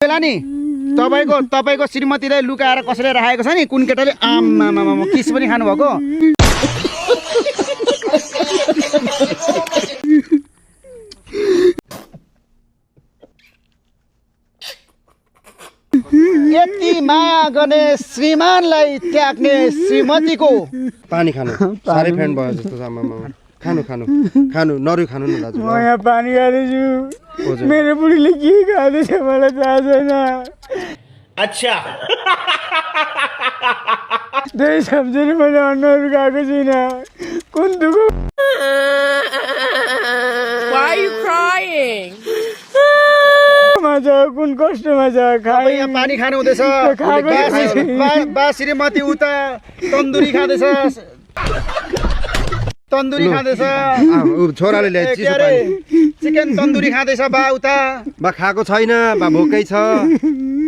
बेला नि तपाईको श्रीमतीलाई लुकाएर कसैले राखेको छ नि कुन केटाले आम्मामा किस पनि खानु भएको यति माया गर्ने श्रीमानलाई त्याग्ने श्रीमतीको पानी खानु साह्रै फ्यान भयो जस्तो छ आमामा खानु खानु खानु नरु खानु न दाजु म यहाँ पानी खाँदैछु मेरो बुढीले के खाँदैछ मलाई थाहा छैन अच्छा त्यही सम्झेर मैले अन्नहरू खाएको छुइनँ कुन दुःख Why are you crying? छ कुन कष्टमा छ खाइ यहाँ पानी खानु हुँदैछ बा श्रीमती उता तन्दुरी खाँदैछ छोराले ल्याए चिसो पानी चिकन तन्दुरी खाँदैछ बा उता बा खाएको छैन बा भोकै छ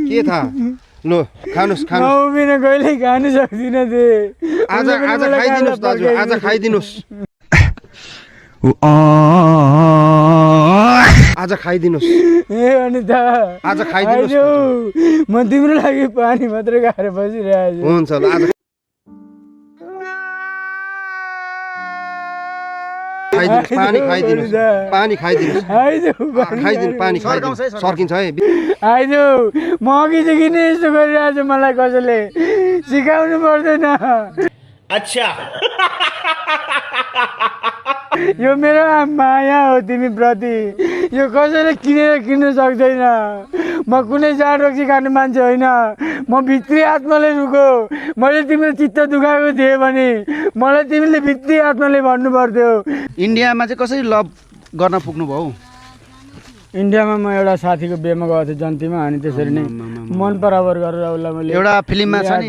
के थाहा लो खानुस् खानु बिना कहिले खानु सक्दिनँ ते आज खाइदिनुस् दाजु आज खाइदिनुस् आज खाइदिनुस् ए अनिता आज खाइदिनुस् म तिम्रो लागि पानी मात्रै खाएर बसिरहेको छु हुन्छ ल आज पानी खाइदिनुस् पानी सर्किन्छ है आइजो म अघिदेखि नै यस्तो गरिरहेको छु मलाई कसैले सिकाउनु पर्दैन अच्छा यो मेरो माया हो तिमी प्रति यो कसैले किन्न सक्दैन म कुनै जाँड रक्सी खाने मान्छे होइन म भित्री आत्माले रुको मैले तिम्रो चित्त दुखाएको थिएँ भने मलाई तिमीले भित्री आत्माले भन्नु पर्थ्यो इन्डियामा चाहिँ कसरी लभ गर्न पुग्नु भयो इन्डियामा म एउटा साथीको बिहेमा गएको थिएँ जन्तीमा अनि त्यसरी नै मन बराबर गरेर उसलाई मैले एउटा फिल्ममा छ नि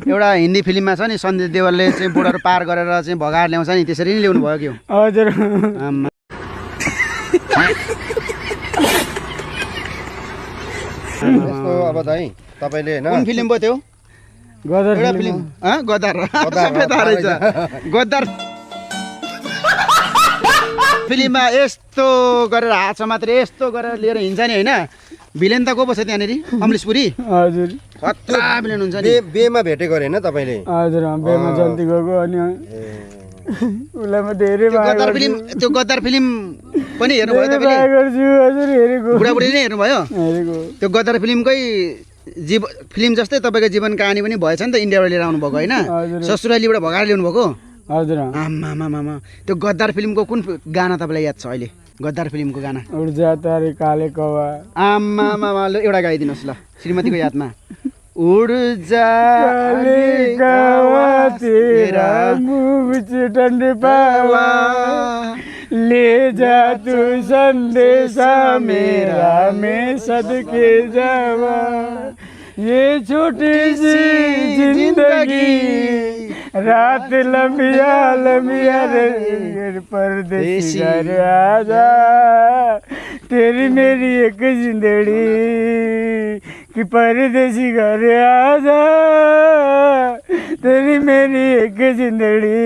एउटा हिन्दी फिल्ममा छ नि सञ्जय देवलले चाहिँ बोर्डर पार गरेर चाहिँ भगाएर ल्याउँछ नि त्यसरी नै ल्याउनु भयो कि हजुर यस्तो अब चाहिँ तपाईले हैन कुन फिल्म भयो त्यो गदर एउटा फिल्म गद्दार सबै थाहा रहेछ गद्दार फिल्ममा यस्तो गरेर हातमा मात्र यस्तो गरेर लिएर हिँड्छ नि होइन भिलेन त को पो छ त्यहाँनिर अमलेशपुरी हजुर खतरा भिलेन हुन्छ नि बेमा भेटेको अरे हैन तपाईले हजुर बेमा जन्ती गएको अनि उसलाई म धेरै त्यो गद्दार फिल्म पनि हेर्नुभयो तपाईँले हजुर हेरेको बुढाबुढी नै हेर्नुभयो हेरेको त्यो गद्दार फिल्मकै फिल्म जस्तै तपाईँको जीवन कहानी पनि भएछ नि त इन्डियाबाट लिएर आउनु भएको होइन ससुरालीबाट भगाएर ल्याउनु भएको हजुर आमामामा त्यो गद्दार फिल्मको कुन गाना तपाईँलाई याद छ अहिले गद्दार फिल्मको गाना उड्जा तारे काले कवा आमामामा एउटा गाइदिनुहोस् ल श्रीमतीको यादमा उड्जा काले कवा तेरा मुँह बिच ठंडे पावा ले जा तू संदेशा मेरा मैं सदके जावा ये छोटी सी जिंदगी रात लंबिया लंबिया रे परदेसी घर आजा तेरी मेरी एक जिंदड़ी कि परदेसी घर आजा तेरी मेरी एक जिंदड़ी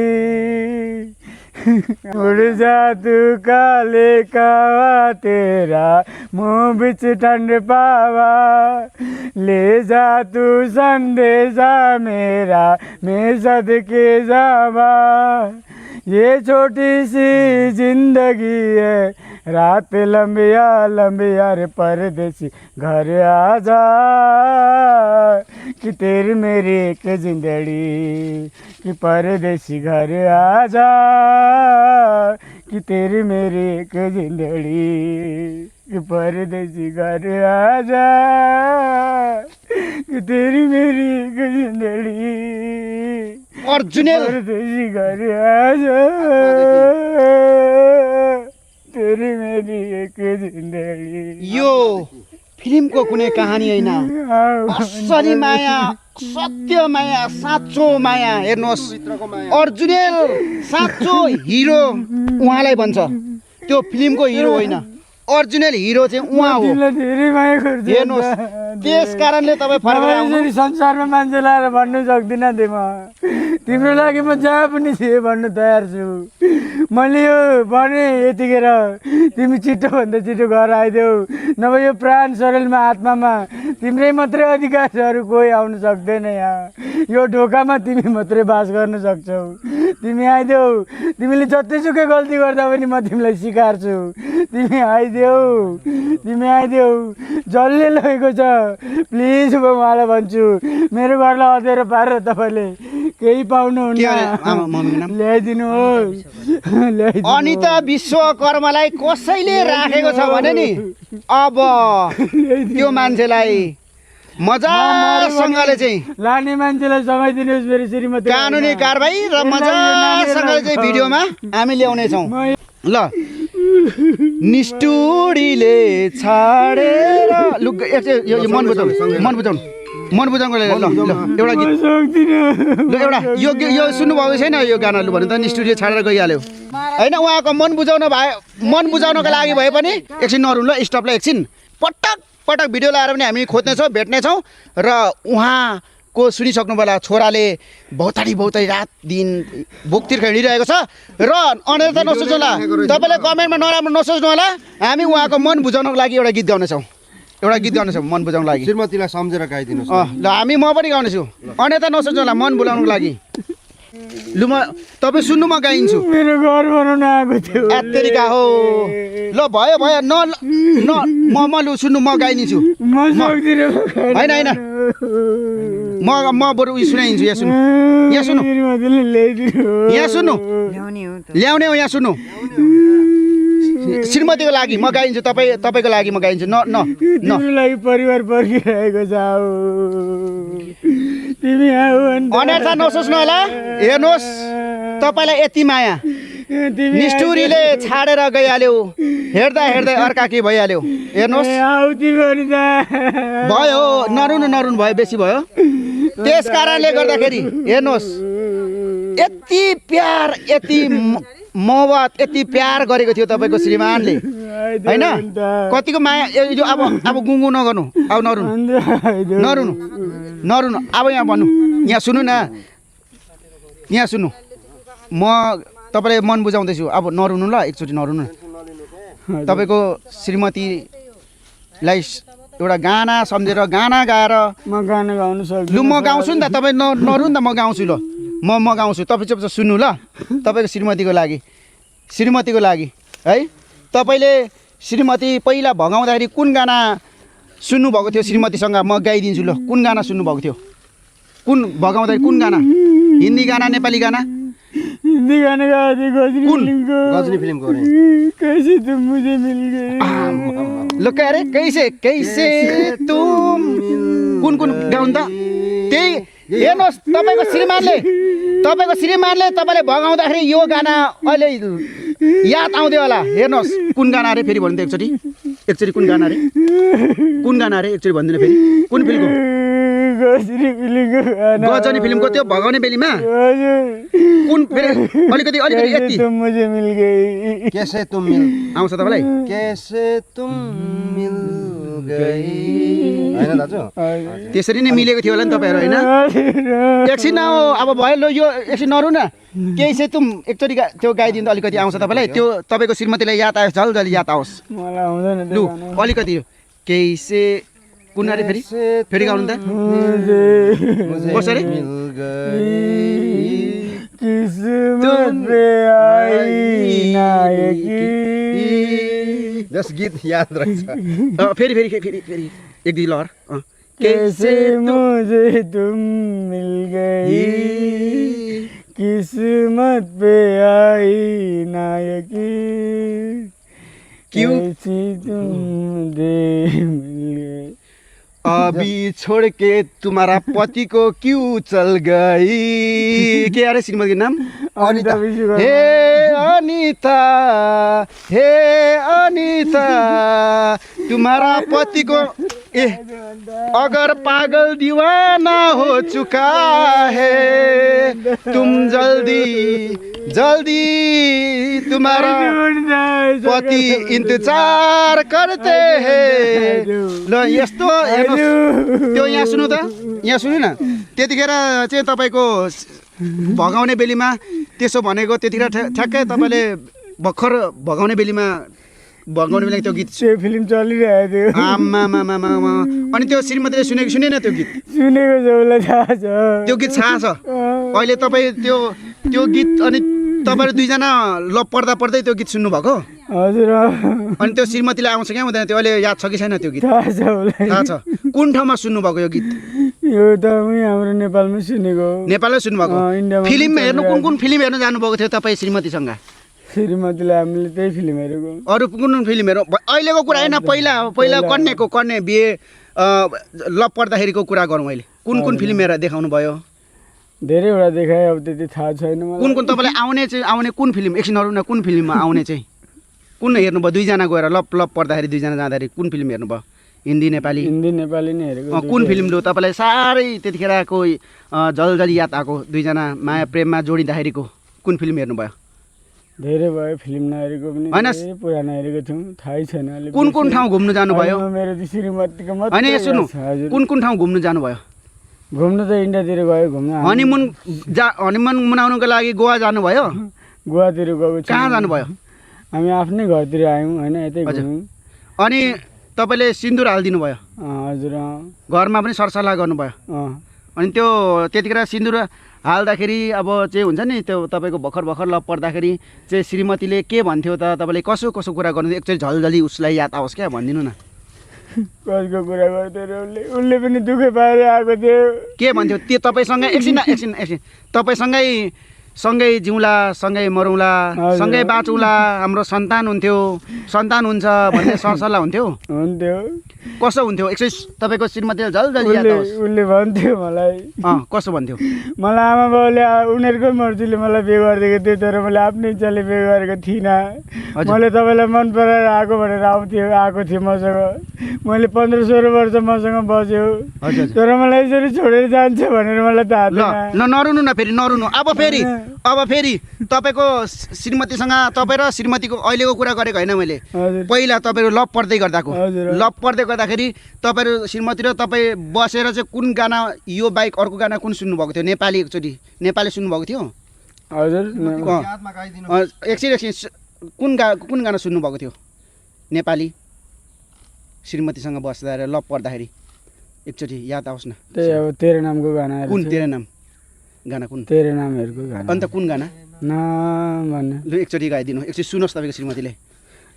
उड़ जा तू काले कावा तेरा मुँह बिच ठंड पावा ले जा तू संदेशा मेरा मैं सदके जावा ये छोटी सी जिंदगी है रात लंबिया लंबिया रे परदेसी घर आजा कि तेरी मेरी एक जिंदड़ी कि परदेसी घर आजा कि तेरी मेरी एक जिंदड़ी कि परदेसी घर आजा कि तेरी मेरी एक जिंदड़ी अर्जुनल परदेसी घर आजा तेरी मेरी एक जिंदगी यो फिल्मको कुनै कहानी होइन असली माया सत्य माया साँचो माया हेर्नुहोस् अर्जुनल साँचो हिरो उहाँलाई भन्छ त्यो फिल्मको हिरो होइन ओरिजिनल हिरो चाहिँ उहाँ हो धेरै माया गर्छु हेर्नुहोस् त्यस कारणले तपाईँ फर्केर आउनु यसरी संसारमा मान्छे लाएर भन्नु सक्दिनँ थिएँ म तिम्रो लागि म जहाँ पनि थिएँ भन्नु तयार छु मैले यो भने यतिखेर तिमी छिटोभन्दा छिटो घर आइदेऊ नभए यो प्राण शरीरमा आत्मामा तिम्रै मात्रै अधिकार छ अरू कोही आउनु सक्दैन यहाँ यो ढोकामा तिमी मात्रै बास गर्न सक्छौ तिमी आइदेऊ तिमीले जतिसुकै गल्ती गर्दा पनि म तिमीलाई सिकार्छु तिमी आइदेऊ जसले लगेको छ प्लिज म उहाँलाई भन्छु मेरो घरलाई अँध्यारो पारेर तपाईँले केही पाउनुहुन्न ल्याइदिनुहोस् अनिता विश्वकर्मालाई कसैले राखेको छ भने नि अब त्यो मान्छेलाई मजासँगले चाहिँ लाने मान्छेलाई समाइदिनुहोस् मेरो श्रीमती कानुनी कारबाही र मजासँगले चाहिँ भिडियोमा हामी ल्याउनेछौँ ल निष्ठुरीले छाडेर लु यो मन बुझाउनु ल एउटा गीत ल एउटा यो सुन्नुभएको छैन यो गाना लु भने त निष्ठुरीले छाडेर गइहाल्यो होइन उहाँको मन बुझाउनको लागि भए पनि एकछिन नरुनु ल स्टप ल एकछिन पटक भिडियो लाएर पनि हामी खोज्नेछौँ भेट्नेछौँ र उहाँको सुनिसक्नु होला छोराले भौताडी रात दिन भोकतिर हिँडिरहेको छ र अनेर त नसोच्नु होला तपाईँले कमेन्टमा नराम्रो नसोच्नु होला हामी उहाँको मन बुझाउनको लागि एउटा गीत गाउनेछौँ मन बुझाउनको लागि श्रीमतीलाई सम्झेर गाइदिनुहोस् ल हामी म पनि गाउनेछु अन्यथा नसोच्नु होला मन बुझाउनको लागि लु म तपाईँ सुन्नु म गाइन्छु मेरो घर बनाउन आएको थियो तरिका हो ल भयो म लु सुन्नु म गाइदिन्छु होइन म बरु उयो सुनाइदिन्छु यहाँ सुन्नु ल्याउने हो यहाँ सुन्नु श्रीमतीको लागि म गाइन्छु तपाईँको लागि म गाइन्छु लागि परिवार पर्खिरहेको छ तिमी अनर्थ नसोच्नु होला हेर्नुहोस् तपाईँलाई यति माया निष्ठुरीले छाडेर गइहाल्यो हेर्दा अर्का के भइहाल्यो हेर्नुहोस् भयो नरुनु भयो बेसी भयो त्यस कारणले गर्दाखेरि हेर्नुहोस् यति प्यार यति मोहब्बत यति प्यार गरेको थियो तपाईँको श्रीमानले होइन कतिको माया यो अब गुङ्गु नगर्नु अब नरुनु अब यहाँ भन्नु यहाँ सुन्नु न म तपाईँलाई मन बुझाउँदैछु अब नरुनु ल एकचोटि नरुनु तपाईँको श्रीमतीलाई एउटा गाना सम्झेर गाना गाएर म गाना गाउनु सक्छु लु म गाउँछु नि त तपाईँ नरुनु त म गाउँछु ल म गाउँछु तपाईँ चाहिँ सुन्नु ल तपाईँको श्रीमतीको लागि है तपाईँले श्रीमती पहिला भगाउँदाखेरि कुन गाना सुन्नुभएको थियो श्रीमतीसँग म गाइदिन्छु ल कुन गाना सुन्नुभएको थियो भगाउँदाखेरि कुन गाना हिन्दी गाना नेपाली गाना हिन्दी गाना गजनी फिल्मको कैसे तुम मुझे मिल गए ल के अरे कैसे तुम कुन गाउनु त त्यही हेर्नुहोस् तपाईँको श्रीमानले तपाईँले भगाउँदाखेरि यो गाना अहिले याद आउँदै होला हेर्नुहोस् कुन गाना अरे फेरि भन्नु त एकचोटि कुन गाना अरे एकचोटि भनिदिनु फेरि कुन फिल्मको गजनी फिल्मको त्यो भगाउने बेलीमा कुन फेरि अलिकति यति कैसे तुम मिल आउँछ तपाईँलाई कैसे तुम मिल गई हैन दाजु त्यसरी नै मिलेको थियो होला नि तपाईँहरू होइन एकछिन अब भयो ल यो एकछिन नरु न केही चाहिँ तुम एकचोटि त्यो गाइदिनु अलिकति आउँछ तपाईँलाई त्यो तपाईँको श्रीमतीलाई याद आयोस् जल्दी याद आओस् मलाई आउँदैन लु अलिकति केही चाहिँ कुन अरे फेरि गाउनु त कसरी किस्मत पे आई नायकी जस गीत याद रहेछ फेरि एक दुई लहर कैसे मुझे तुम मिल गई किस्मत पे आई नायकी कैसी तुम मुझे मिल गई अभी छोड़ के तुम्हारा पति को क्यों चल गई के अरे श्रीमती के नाम अनिता हे अनिता तुम्हारा पति को अगर पागल दीवाना हो चुका है तुम जल्दी तुम्हारा पति इन्तजार करते हैं। ल यस्तो हेर्नुहोस्, त्यो यहाँ सुन्नु त, यहाँ सुन्नु न। त्यतिखेर चाहिँ तपाईँको भगाउने बेलीमा त्यसो भनेको, त्यतिखेर ठ्याक्कै तपाईँले भर्खर भगाउने बेलीमा त्यो गीत त्यो फिल्म चलिरहेको थियो। आमामामामा। अनि त्यो श्रीमतीले सुनेन त्यो गीत? सुनेको छ, उसलाई थाहा छ। त्यो गीत थाहा छ। अहिले तपाईँ त्यो गीत अनि तपाईँहरू दुईजना लप पर्दा पर्दै त्यो गीत सुन्नुभएको? हजुर। अनि त्यो श्रीमतीलाई आउँछ क्या हुँदैन? त्यो अहिले याद छ कि छैन त्यो गीत? थाहा छ उसलाई। थाहा छ। कुन ठाउँमा सुन्नुभएको यो गीत? यो त हाम्रो नेपालमै सुनेको। नेपालमै सुन्नुभएको? फिल्म हेर्नु कुन फिल्म हेर्नु जानुभएको थियो तपाईँ श्रीमतीसँग? श्रीमतीलाई हामीले त्यही फिल्म हेरेको। अरू कुन फिल्महरू? अहिलेको कुरा होइन, पहिला कन्ने बिहे लप पर्दाखेरिको कुरा गरौँ। अहिले कुन फिल्म हेरेर देखाउनु भयो? धेरैवटा देखाएँ, अब त्यति थाहा छैन मलाई। कुन तपाईँलाई आउने कुन फिल्म एकछिनहरू न कुन फिल्ममा आउने चाहिँ कुन हेर्नुभयो? दुईजना गएर लप पर्दाखेरि दुईजना जाँदाखेरि कुन फिल्म हेर्नुभयो? हिन्दी नेपाली? हिन्दी नेपाली नै हेरेको। कुन फिल्म लु तपाईँलाई साह्रै त्यतिखेरको जलजली याद आएको दुईजना माया प्रेममा जोडिँदाखेरिको कुन फिल्म हेर्नुभयो? धेरै भयो फिल्म नहेरेको पनि, होइन पुरानो हेरेको थियौँ, थाहै छैन अहिले। कुन ठाउँ घुम्नु जानुभयो? मेरो श्रीमतीको मात्रै। होइन सुन्नु, कुन ठाउँ घुम्नु जानुभयो? घुम्नु त इन्डियातिर गयो घुम्न। हनीमुन मनाउनुको लागि गोवा जानुभयो? गोवातिर गएको छु। कहाँ जानुभयो? हामी आफ्नै घरतिर आयौँ होइन, यतै घुम्यौँ। अनि तपाईँले सिन्दुर हालिदिनु भयो? हजुर। घरमा पनि सरसल्लाह गर्नुभयो? अनि त्यो त्यतिखेर सिन्दुर हाल्दाखेरि अब चाहिँ हुन्छ नि, त्यो तपाईँको भर्खर लप पर्दाखेरि चाहिँ श्रीमतीले के भन्थ्यो त? तपाईँले कसो कुरा गर्नु? एकचोटि झलझली उसलाई याद आओस् क्या, भनिदिनु न। कसको कुरा गर्थ्यो उसले पनि दुःख पाएर आएको थियो। के भन्थ्यो त्यो तपाईँसँग? एकछिन सँगै जिउँला, सँगै मरौँला, सँगै बाँचौँला, हाम्रो सन्तान हुन्छ भन्ने सरसल्लाह हुन्थ्यो? कसो हुन्थ्यो? एकछिन तपाईँको श्रीमतीले झलझली याद आओस्। उसले भन्थ्यो मलाई। कसो भन्थ्यो? मलाई आमा बाउले उनीहरूकै मर्जीले मलाई बिहे गरिदिएको थियो, तर मैले आफ्नै इच्छाले बिहे गरेको थिइनँ। मैले तपाईँलाई मन पराएर आएको भनेर आएको थिएँ मसँग। मैले 15-16 वर्ष मसँग बस्यो, तर मलाई यसरी छोडेर जान्छ भनेर मलाई थाहा थिएन। नरुनु न, फेरि नरुनु। अब फेरि तपाईँको श्रीमतीसँग, तपाईँ र श्रीमतीको अहिलेको कुरा गरेको होइन मैले, पहिला तपाईँहरू लप पर्दै गर्दाखेरि तपाईँहरू श्रीमती र तपाईँ बसेर चाहिँ कुन गाना, यो बाइक अर्को गाना कुन सुन्नुभएको थियो? नेपाली एकचोटि नेपाली सुन्नुभएको थियो? हजुर। एकछिन कुन गाना सुन्नुभएको थियो नेपाली श्रीमतीसँग बस्दा लप पर्दाखेरि? एकचोटि याद आओस् न। त्यही अब तेरे नामको गाना। कुन तेरे नाम गाना? कुन तेरे नामहरूको गाना? अन्त कुन गाना? भन्ने। लु एकचोटि गाइदिनु, एकचोटि सुनोस् तपाईँको श्रीमतीले।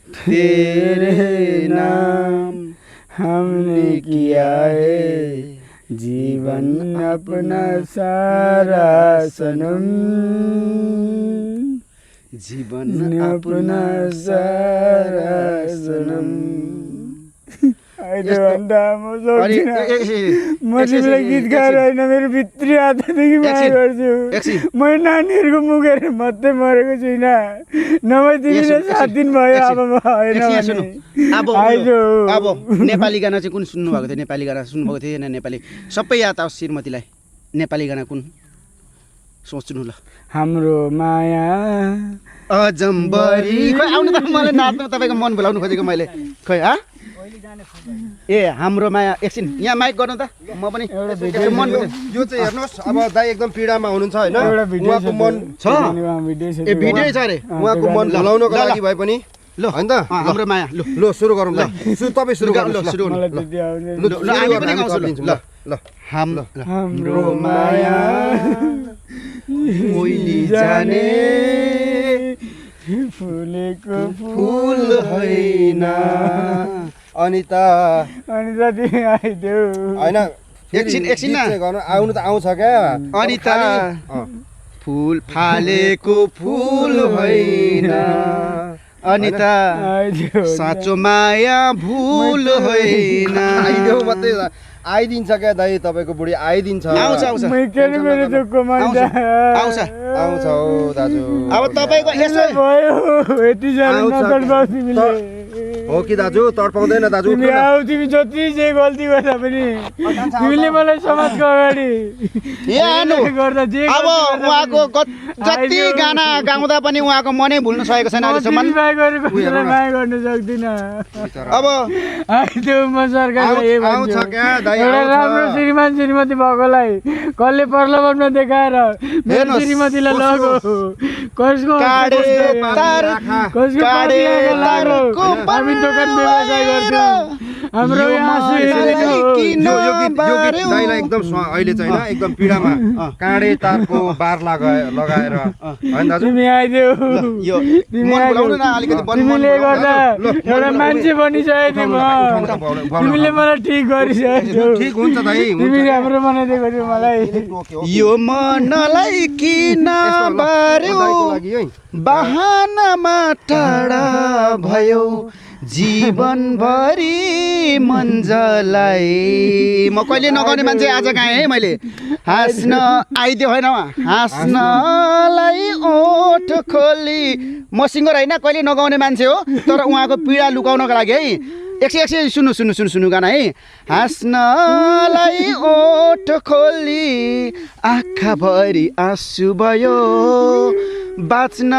तेरे नाम हमने किया है जीवन अपना सारा सनम, जीवन अपना सारा सनम। म तिमीलाई गीत गाएर होइन, मेरो भित्री आत्मादेखि माया गर्छु। म नानीहरूको मुख हेरेर मात्रै मरेको छुइनँ, नभए तिमीले 7 दिन भयो। अब नेपाली गाना चाहिँ कुन सुन्नुभएको थियो? नेपाली गाना सुन्नुभएको थियो? नेपाली सबै याद आओस् श्रीमतीलाई। नेपाली गाना कुन सोच्नु ल? हाम्रो माया अजम्बरी। खोइ आउनु त, मलाई नाच्नु तपाईँको मन भुलाउनु खोजेको मैले। खोइ हाम्रो माया। एकछिन यहाँ माइक गर्नु त, म पनि मन। यो चाहिँ हेर्नुहोस्, अब दाइ एकदम पीडामा हुनुहुन्छ होइन, उहाँको मन छ, भिडियो छ अरे, उहाँको मन भुलाउनको लागि भए पनि ल होइन त। हाम्रो माया ल सुरु गरौँ ल। तपाईँ सुरु गर्नुहोस्। हाम्रो माया मैले जाने फुलेको फुल होइन। अनिता तिमी आइदेऊ होइन, एकछिन गर्नु आउनु त आउँछ क्या। अनिता फुल फालेको फुल होइन। अनिता साँचो माया भुल होइन। आइदेऊ मात्रै आइदिन्छ क्या दाइ, तपाईँको बुढी आइदिन्छ। आउँछ आउँछ हौ दाजु। अब तपाईँको यसो भयो यति जानु नगर्नु तिमीले। हो कि दाजु तर्पाउँदैन दाजु तिमी आऊ तिमी जति जे गल्ती गर्दा पनि तिमीले मलाई समाजको अगाडि गर्दा जे अब उहाँको जति गाना गाउँदा पनि उहाँको मनै भुल्न सकेको छैन अहिलेसम्म माया गरेको कसैलाई माया गर्न सक्दिनँ अब त्यो म सरकारलाई यही आउँछ भन्छु क्या दाइ एउटा राम्रो श्रीमान श्रीमती भएकोलाई कसले प्रलोभनमा देखाएर मेरो श्रीमतीलाई लगो कसको हामी दोकान व्यवसाय गर्छौँ हाम्रो दाइलाई एकदम अहिले चाहिँ होइन एकदम पीडामा काँडे तारको बार लगाएर होइन दाजु तिमी आइदेऊ तिमीले गर्दा एउटा मान्छे बनिसकेको थिएँ म तिमीले मलाई ठिक गरिसकेको ठिक हुन्छ दाइ तिमी राम्रो बनाइदिएको थियो मलाई यो मनलाई किन बार्यो बहानामा टाढा भयो जीवनभरि मन्जलाई म कहिले नगर्ने मान्छे आज कहाँ है मैले हाँस्न आइदियो होइन हाँस्नलाई ओठ खोली म सिङ्गर होइन कहिले नगाउने मान्छे हो तर उहाँको पीडा लुकाउनको लागि है एकछिन सुन्नु गाना है हाँस्नलाई ओठ खोली आँखाभरि आँसु भयो बाँच्न